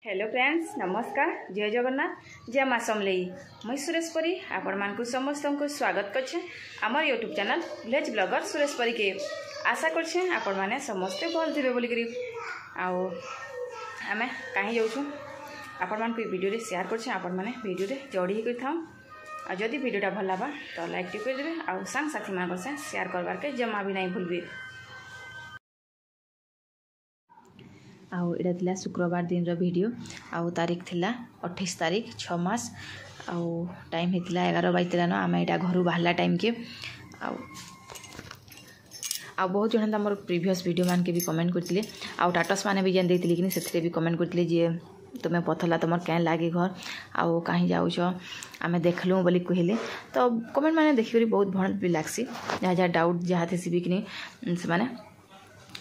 Hello friends, नमस्कार। जय जगन्नाथ, जय माँ समलेई। मुई सुरेश परी आपण मानकु समस्त को स्वागत करछे आमर YouTube channel village blogger Suresh परी के। आशा करछे आपण माने समस्ते भल थिबे बोली करी। आउ आमे काहे जाउछु आपण मान को वीडियो रे शेयर करछे। आपण माने वीडियो रे जोड़ी कर थाउ। आ जदी वीडियोटा भल लाबा तो लाइक टी कर देबे। आउ संग साथी मान से शेयर करबार के जमा भी नहीं भूलबे। आउ एटा थिला शुक्रवार दिन रो वीडियो। आउ तारीख थिला 28 तारीख 6 मास। आउ टाइम हेतिला 11 बाजतिला न। आमे एटा घरु बाहला टाइम के आउ बहुत जन हमर प्रीवियस वीडियो मान के भी कमेंट करथिले। आउ टाटस माने भी जन देथिले कि सेथरे भी कमेंट करथिले जे तुमे पथला तुमर केन लागे घर आउ काहे जाउछ आमे देखलु बोली कहिले। तो कमेंट माने देखिबरी बहुत भण भी लागसी। जहा डाउट जहा थेसी भी कि से माने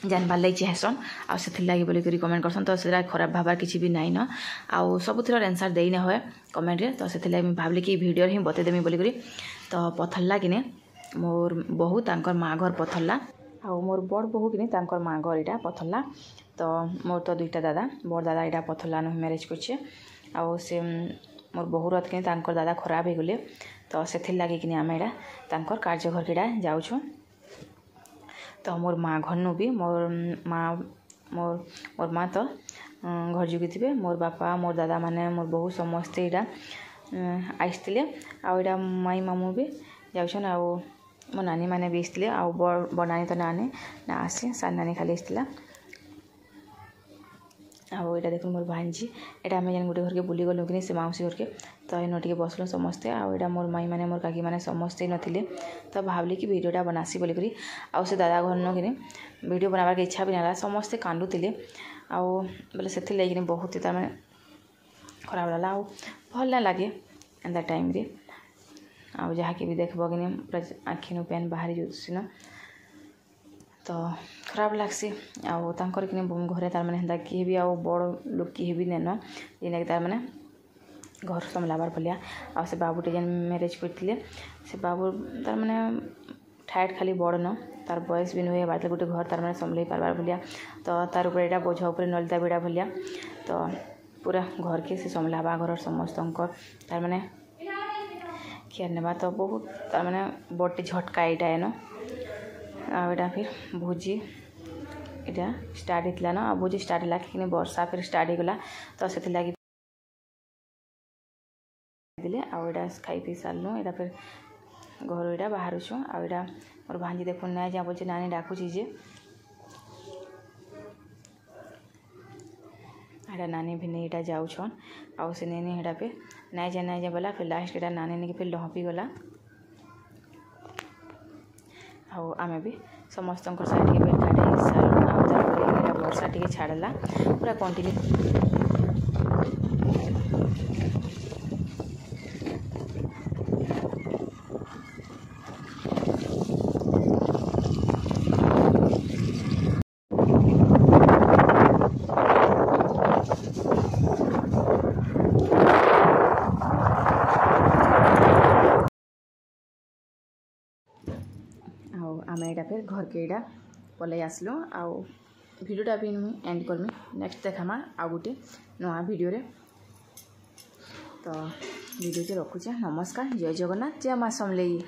जानबार लगे चाहसन आउ से लगे बोली करी कमेंट करसन। तो से खराब भाबार किसी भी नाइन आउ सबुथर आंसर देई न होए कमेंट रे। तो से लगे भाबले कि वीडियो ही बते देमी बोली करी। तो पथरला किने मोर बहु तांकर माँ घर पथरला आउ मोर बड़ बहु किने तांकर माँ घर इटा पथरला। तो मोर तो दुईटा दादा बड़ दादा इटा पथरला न मैरिज करछे। आउ से मोर बहु रथ किने तांकर दादा खराब हो गले। तो से लगे किने आमे इटा तांकर कार्य घर केडा जाउछु। तो मोर माँ घर भी मोर माँ तो घर जुगी थे। मोर बापा मोर दादा माने मोर बहु समस्ते इटा आसते आउ इटा माई मामू भी जाऊन। आउ मो नानी माने भी आसते आउ बड़ नानी तो नानी ना आसे सान नानी खाली आसला। आउ इटा देखो मोर भांजी एटा आम जन गोटे घर के बुली गलु कि से माउसी घर के। तो इन टे बसलु समस्ते। आउ इटा मोर माई माने मोर काकी माने समस्ते नथिले। तो भावली कि वीडियोटा बनासी बोली करी। आउ से दादा घर न कि वीडियो बनाबार के इच्छा भी नाला समस्ते कांदुतिले। आउ बोले से लगे बहुत तार माने खराब लागला आउ भल ना लगे एंता टाइम रे। आउ जहा के भी देखबो कि पूरा आखिनु पेन बाहरी जोसिन तो खराब लागसी। आउ तांकर कि घरे तार माने हेंता किए भी आउ बड़ लोक किए भी नेन जेना कि तार माने घर संभलाबार भलिया। आउ से बाबूटे जेन मैरिज करथिले से बाबू तार माने ठाट खाली बड़ न तार बयस भी नुहे बात गोटे घर तार माने संभलाई पारबार भलिया। तो तार ऊपर एटा बोझ ऊपर नलिता बेड़ा भलिया। तो पूरा घर के से संभलाबा घर समस्त तार माने केयर नेबा। तो बहुत तार माने बड़े झटका एटा एन। आ एटा फिर भोजी एटा स्टार्ट हेतला न। आ भोजी स्टार्ट होला कि वर्षा फिर स्टार्ट हो गला। तो से लगी दिले आउ एटा खाई पी सारलु। एटा फिर घर एटा बाहर छु। आउ एटा मोर भांजी देखुन ना जा बोचे नानी डाकू जे एटा नानी भी नहीं एटा जाऊ छन। आउ से नेनी एटा पे ना जा बोला। फिर लास्ट एटा नानी ने फिर लहपी गला। आउ आमे भी समस्त साइड के बेल काटे सारलु। आउ तापर एटा वर्षा टिके छाड़ला पूरा कंटिन्यू आमे एटा फिर घर के एटा पलै आसलु। आउ वीडियोटा भी मुझे एंड करमी नेक्स्ट देखामा आउ गोटे नुआ वीडियो रे। तो वीडियो के रखुचे। नमस्कार, जय जगन्नाथ, जय माँ समलेई।